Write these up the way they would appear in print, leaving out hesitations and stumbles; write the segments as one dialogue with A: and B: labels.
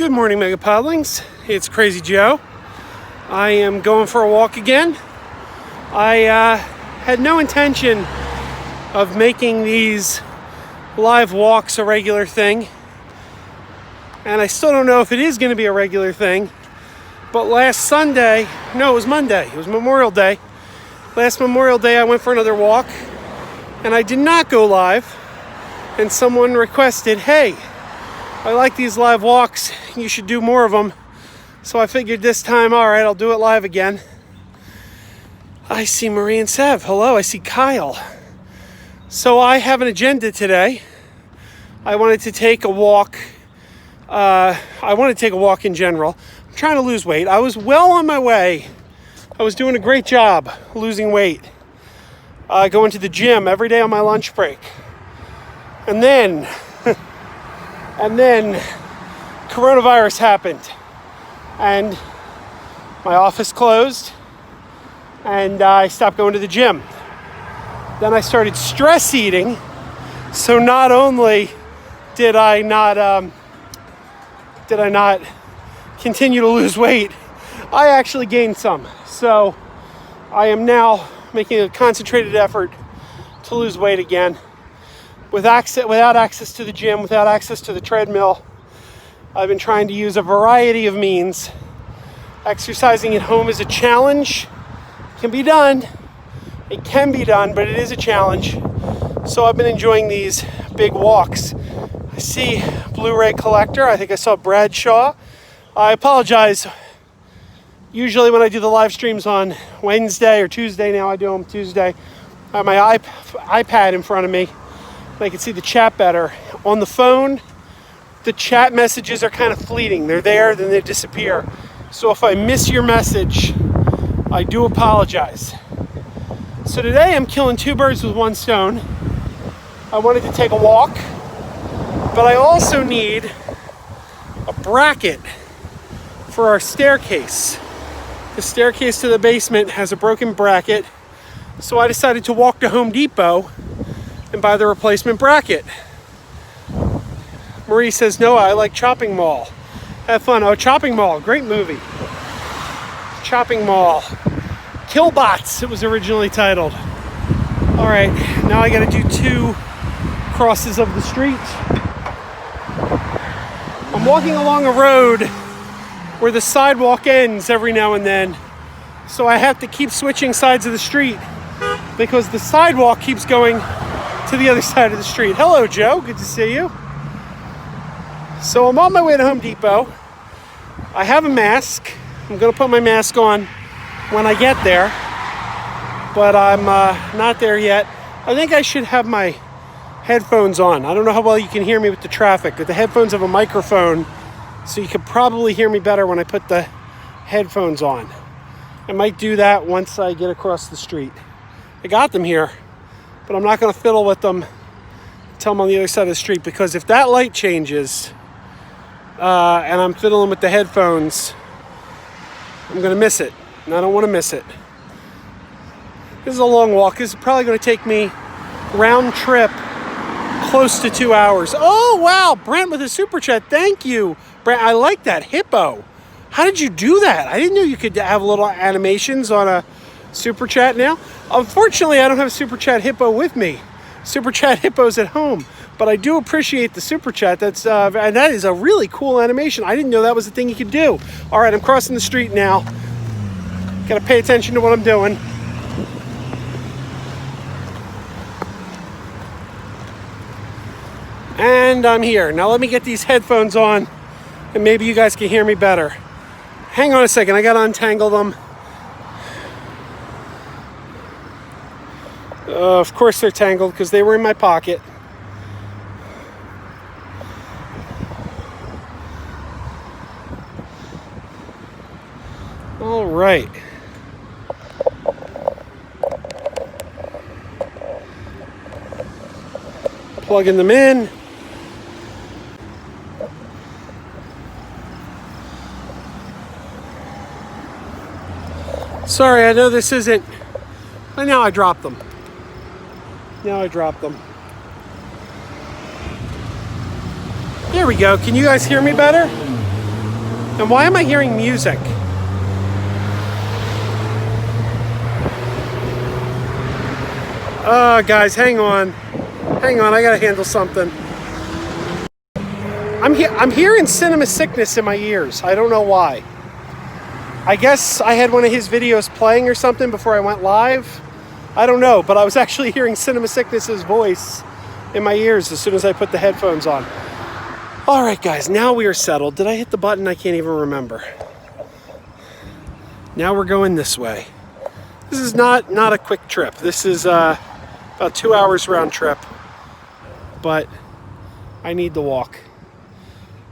A: Good morning, Mega Podlings. It's Crazy Joe. I am going for a walk again. I had no intention of making these live walks a regular thing, and I still don't know if it is going to be a regular thing. But last Sunday, no, it was Monday. It was Memorial Day. Last Memorial Day, I went for another walk, and I did not go live. And someone requested, "Hey, I like these live walks. You should do more of them." So I figured this time, all right, I'll do it live again. I see Marie and Sev. Hello, I see Kyle. So I have an agenda today. I wanted to take a walk. I wanted to take a walk in general. I'm trying to lose weight. I was well on my way. I was doing a great job losing weight. Going to the gym every day on my lunch break. And then coronavirus happened, and my office closed, and I stopped going to the gym. Then I started stress eating, so not only did I not continue to lose weight, I actually gained some. So I am now making a concentrated effort to lose weight again. Without access to the gym, without access to the treadmill, I've been trying to use a variety of means. Exercising at home is a challenge. It can be done, but it is a challenge. So I've been enjoying these big walks. I see Blu-ray collector. I think I saw Bradshaw. I apologize. Usually when I do the live streams on Wednesday or Tuesday, now I do them Tuesday, I have my iPad in front of me. I can see the chat better. On the phone, the chat messages are kind of fleeting. They're there, then they disappear. So if I miss your message, I do apologize. So today I'm killing two birds with one stone. I wanted to take a walk, but I also need a bracket for our staircase. The staircase to the basement has a broken bracket, so I decided to walk to Home Depot and buy the replacement bracket. Marie says, "No, I like Chopping Mall." Have fun. Oh, Chopping Mall, great movie. Chopping Mall. Killbots, it was originally titled. All right, now I gotta do 2 crosses of the street. I'm walking along a road where the sidewalk ends every now and then, so I have to keep switching sides of the street because the sidewalk keeps going to the other side of the street. Hello, Joe. Good to see you. So I'm on my way to Home Depot. I have a mask. I'm going to put my mask on when I get there, but I'm not there yet. I think I should have my headphones on. I don't know how well you can hear me with the traffic, but the headphones have a microphone, so you could probably hear me better when I put the headphones on. I might do that once I get across the street. I got them here, but I'm not going to fiddle with them until I'm on the other side of the street, because if that light changes and I'm fiddling with the headphones, I'm going to miss it, and I don't want to miss it. This is a long walk. This is probably going to take me round trip close to 2 hours. Oh, wow, Brent with a super chat. Thank you, Brent. I like that. Hippo. How did you do that? I didn't know you could have little animations on a super chat now. Unfortunately, I don't have a super chat hippo with me. Super chat hippo's at home, but I do appreciate the super chat. That's and that is a really cool animation. I didn't know that was a thing you could do. All right, I'm crossing the street now. Got to pay attention to what I'm doing. And I'm here. Now let me get these headphones on, and maybe you guys can hear me better. Hang on a second. I got to untangle them. Of course they're tangled because they were in my pocket. All right. Plugging them in. Sorry, I know this isn't... But now I dropped them. There we go. Can you guys hear me better? And why am I hearing music? Guys, hang on. Hang on, I gotta handle something. I'm hearing Cinema Sickness in my ears. I don't know why. I guess I had one of his videos playing or something before I went live. I don't know, but I was actually hearing Cinema Sickness's voice in my ears as soon as I put the headphones on. All right, guys, now we are settled. Did I hit the button? I can't even remember. Now we're going this way. This is not a quick trip. This is about 2 hours round trip, but I need to walk.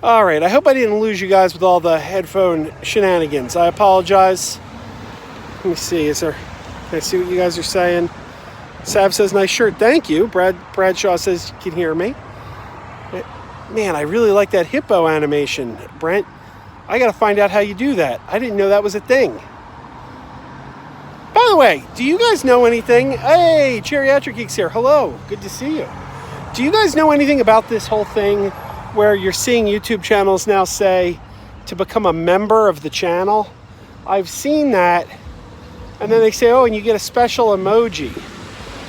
A: All right, I hope I didn't lose you guys with all the headphone shenanigans. I apologize. Let me see, can I see what you guys are saying? Sav says, nice shirt, thank you. Bradshaw says, you can hear me. Man, I really like that hippo animation. Brent, I gotta find out how you do that. I didn't know that was a thing. By the way, do you guys know anything? Hey, Geriatric Geeks here. Hello, good to see you. Do you guys know anything about this whole thing where you're seeing YouTube channels now say to become a member of the channel? I've seen that. And then they say, oh, and you get a special emoji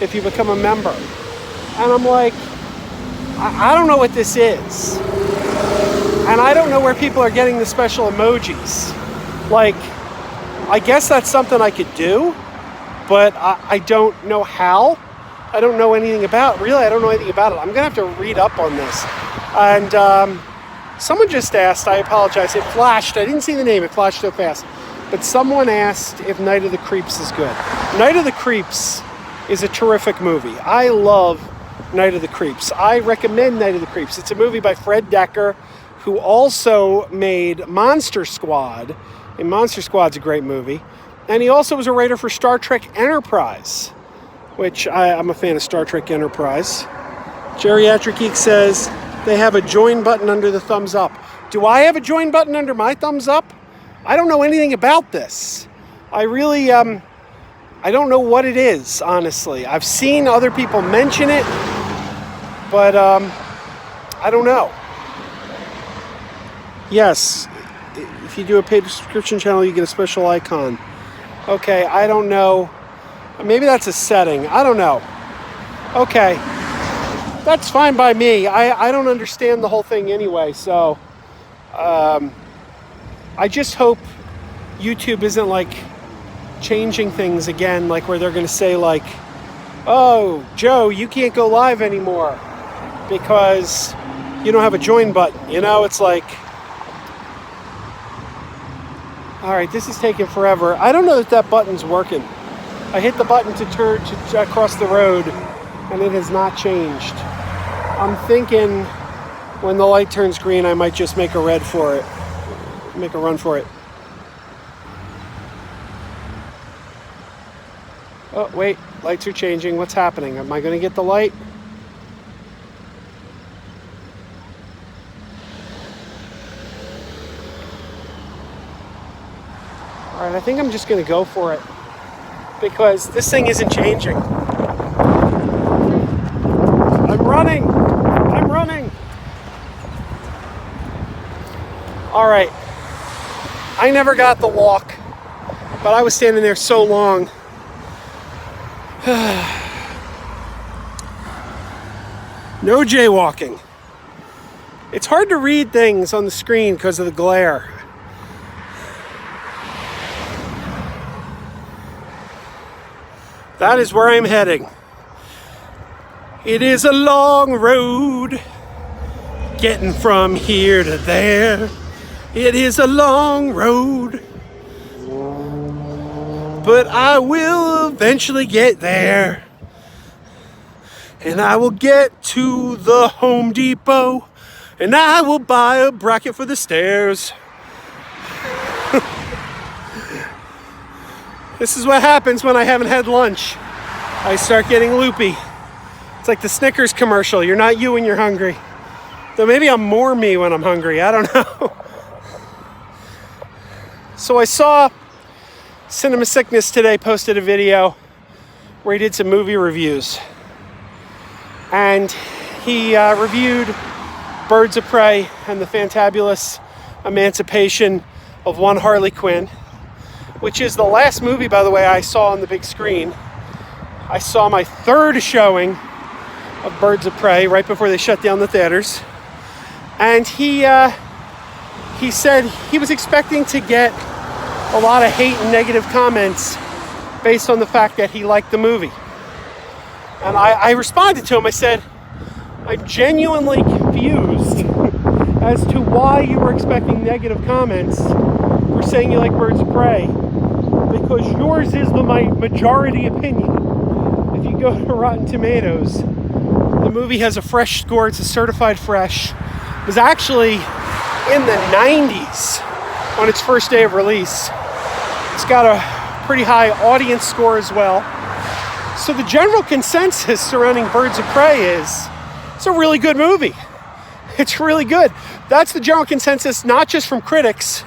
A: if you become a member. And I'm like, I don't know what this is. And I don't know where people are getting the special emojis. Like, I guess that's something I could do, but I don't know how. I don't know anything about it. Really, I don't know anything about it. I'm gonna have to read up on this. And someone just asked, I apologize, it flashed. I didn't see the name, it flashed so fast. But someone asked if Night of the Creeps is good. Night of the Creeps is a terrific movie. I love Night of the Creeps. I recommend Night of the Creeps. It's a movie by Fred Dekker, who also made Monster Squad. And Monster Squad's a great movie. And he also was a writer for Star Trek Enterprise, which I'm a fan of Star Trek Enterprise. Geriatric Geek says they have a join button under the thumbs up. Do I have a join button under my thumbs up? I don't know anything about this. I really, I don't know what it is, honestly. I've seen other people mention it, but I don't know. Yes, if you do a paid subscription channel, you get a special icon. Okay, I don't know. Maybe that's a setting. I don't know. Okay, that's fine by me. I don't understand the whole thing anyway, so I just hope YouTube isn't like changing things again, like where they're going to say like, oh, Joe, you can't go live anymore because you don't have a join button. You know, it's like, all right, this is taking forever. I don't know that that button's working. I hit the button to turn to cross the road and it has not changed. I'm thinking when the light turns green, I might just make a red for it. Make a run for it. Oh, wait, lights are changing. What's happening? Am I going to get the light? All right, I think I'm just going to go for it because this thing isn't changing. I'm running. I'm running. All right. I never got the walk, but I was standing there so long. No jaywalking. It's hard to read things on the screen because of the glare. That is where I'm heading. It is a long road getting from here to there. It is a long road, but I will eventually get there. And I will get to the Home Depot and I will buy a bracket for the stairs. This is what happens when I haven't had lunch. I start getting loopy. It's like the Snickers commercial. You're not you when you're hungry. Though maybe I'm more me when I'm hungry. I don't know. So I saw Cinema Sickness today posted a video where he did some movie reviews. And he reviewed Birds of Prey and the Fantabulous emancipation of one Harley Quinn, which is the last movie, by the way, I saw on the big screen. I saw my third showing of Birds of Prey right before they shut down the theaters. And he said he was expecting to get a lot of hate and negative comments based on the fact that he liked the movie. And I responded to him. I said, I'm genuinely confused as to why you were expecting negative comments for saying you like Birds of Prey, because yours is the majority opinion. If you go to Rotten Tomatoes, the movie has a fresh score. It's a certified fresh. It was actually in the 90s on its first day of release. It's got a pretty high audience score as well. So the general consensus surrounding Birds of Prey is it's a really good movie. It's really good. That's the general consensus, not just from critics,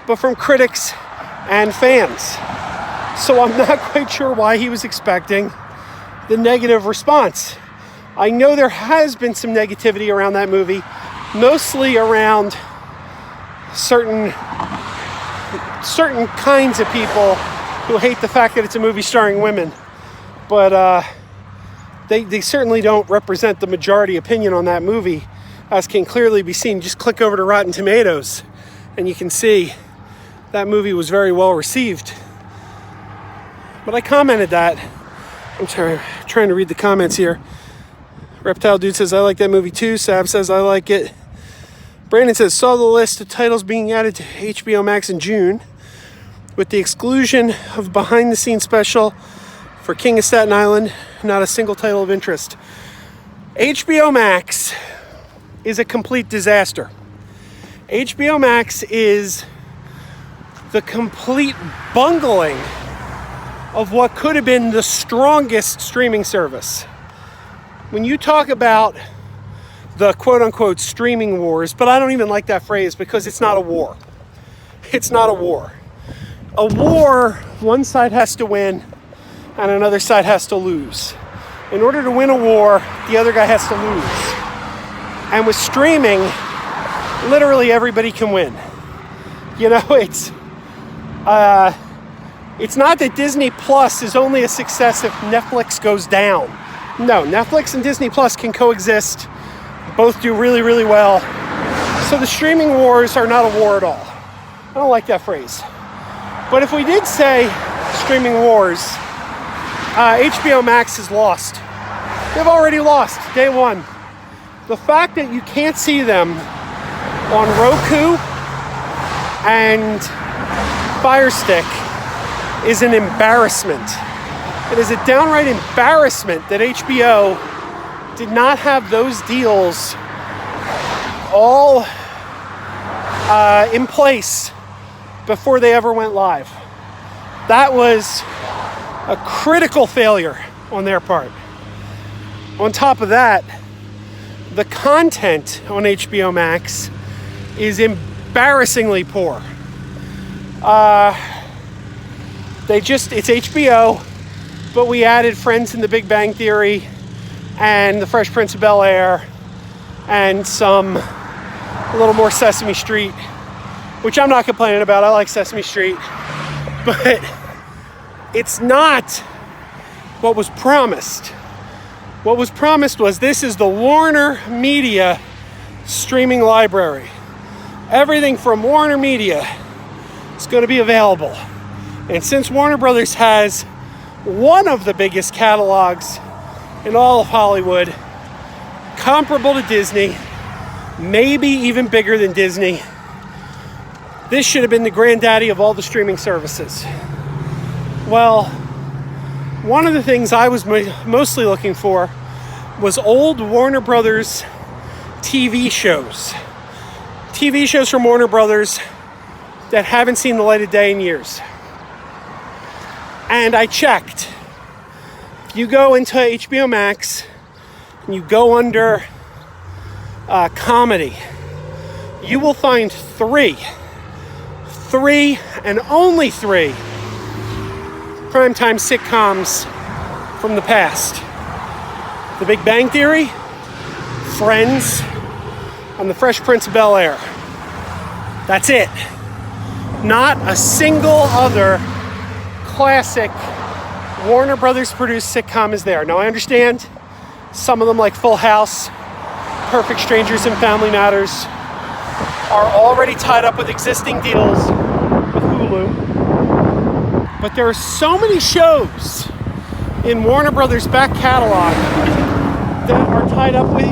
A: but from critics and fans. So I'm not quite sure why he was expecting the negative response. I know there has been some negativity around that movie, mostly around certain kinds of people who hate the fact that it's a movie starring women. But they certainly don't represent the majority opinion on that movie, as can clearly be seen. Just click over to Rotten Tomatoes and you can see that movie was very well received. But I commented that. I'm trying to read the comments here. Reptile Dude says, I like that movie too. Sab says, I like it. Brandon says, saw the list of titles being added to HBO Max in June, with the exclusion of behind-the-scenes special for King of Staten Island, not a single title of interest. HBO Max is a complete disaster. HBO Max is the complete bungling of what could have been the strongest streaming service. When you talk about the quote-unquote streaming wars, but I don't even like that phrase because it's not a war. It's not a war. A war, one side has to win and another side has to lose. In order to win a war, the other guy has to lose. And with streaming, literally everybody can win. You know, it's not that Disney Plus is only a success if Netflix goes down. No, Netflix and Disney Plus can coexist. Both do really, really well. So the streaming wars are not a war at all. I don't like that phrase. But if we did say streaming wars, HBO Max has lost. They've already lost, day one. The fact that you can't see them on Roku and Fire Stick is an embarrassment. It is a downright embarrassment that HBO did not have those deals all in place before they ever went live. That was a critical failure on their part. On top of that, the content on HBO Max is embarrassingly poor. It's HBO, but we added Friends and The Big Bang Theory and The Fresh Prince of Bel-Air and a little more Sesame Street, which I'm not complaining about. I like Sesame Street, but it's not what was promised. What was promised was this is the Warner Media streaming library. Everything from Warner Media is going to be available. And since Warner Brothers has one of the biggest catalogs in all of Hollywood, comparable to Disney, maybe even bigger than Disney, this should have been the granddaddy of all the streaming services. Well, one of the things I was mostly looking for was old Warner Brothers TV shows. TV shows from Warner Brothers that haven't seen the light of day in years. And I checked. If you go into HBO Max and you go under comedy, you will find three and only three primetime sitcoms from the past. The Big Bang Theory, Friends, and The Fresh Prince of Bel-Air. That's it. Not a single other classic Warner Brothers produced sitcom is there. Now I understand some of them, like Full House, Perfect Strangers, and Family Matters, are already tied up with existing deals with Hulu. But there are so many shows in Warner Brothers' back catalog that are tied up with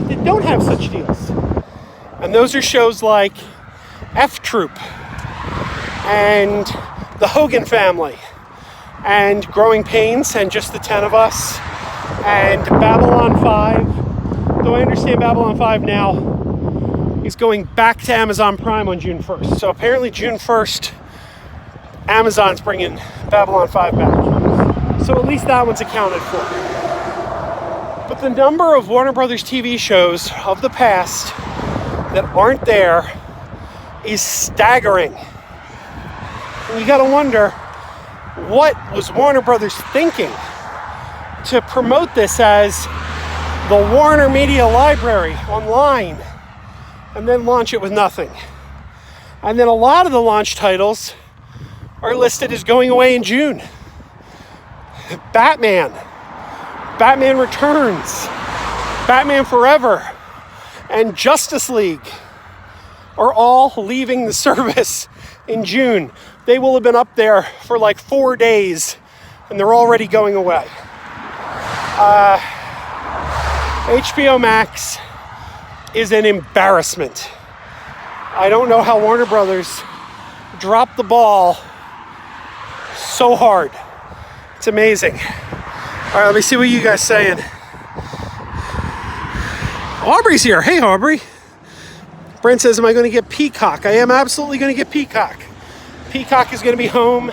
A: that don't have such deals. And those are shows like F Troop and The Hogan Family and Growing Pains and Just the 10 of Us and Babylon 5. Though I understand Babylon 5 now is going back to Amazon Prime on June 1st. So apparently June 1st, Amazon's bringing Babylon 5 back. So at least that one's accounted for. But the number of Warner Brothers TV shows of the past that aren't there is staggering. And you gotta wonder, what was Warner Brothers thinking to promote this as the Warner Media Library online and then launch it with nothing? And then a lot of the launch titles are listed as going away in June. Batman Returns, Batman Forever, and Justice League are all leaving the service in June. They will have been up there for like 4 days and they're already going away. HBO Max is an embarrassment. I don't know how Warner Brothers dropped the ball so hard. It's amazing. All right, let me see what you guys saying. Aubrey's here. Hey, Aubrey. Brent says, am I going to get Peacock? I am absolutely going to get Peacock. Peacock is going to be home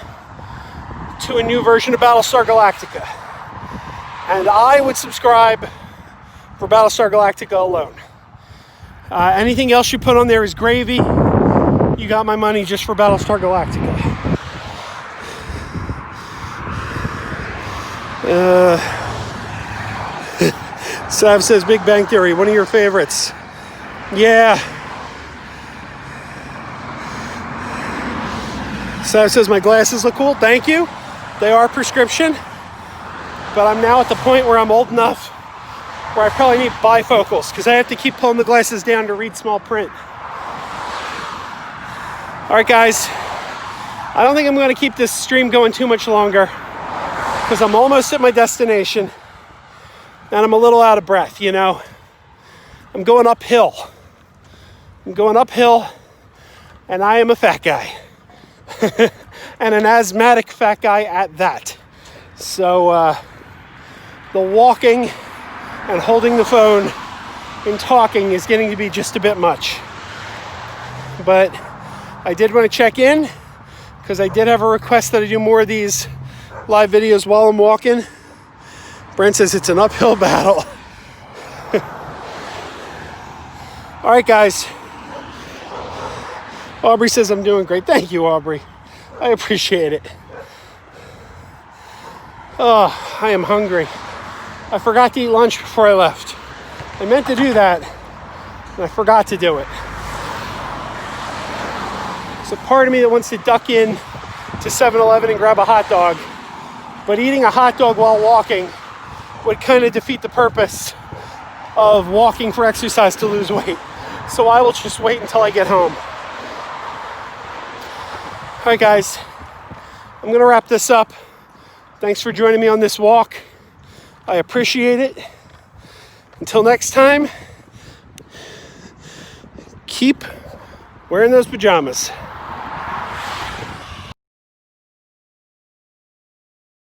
A: to a new version of Battlestar Galactica. And I would subscribe for Battlestar Galactica alone. Anything else you put on there is gravy. You got my money just for Battlestar Galactica. Sav says, Big Bang Theory, one of your favorites. Yeah. Sav says, my glasses look cool. Thank you. They are prescription. But I'm now at the point where I'm old enough where I probably need bifocals because I have to keep pulling the glasses down to read small print. All right, guys. I don't think I'm going to keep this stream going too much longer because I'm almost at my destination and I'm a little out of breath, you know. I'm going uphill. And I am a fat guy. And an asthmatic fat guy at that. So the walking and holding the phone and talking is getting to be just a bit much. But I did want to check in because I did have a request that I do more of these live videos while I'm walking. Brent says it's an uphill battle. All right, guys. Aubrey says I'm doing great. Thank you, Aubrey. I appreciate it. Oh, I am hungry. I forgot to eat lunch before I left. I meant to do that, and I forgot to do it. There's a part of me that wants to duck in to 7-Eleven and grab a hot dog, but eating a hot dog while walking would kind of defeat the purpose of walking for exercise to lose weight. So I will just wait until I get home. All right, guys, I'm going to wrap this up. Thanks for joining me on this walk. I appreciate it. Until next time, keep wearing those pajamas.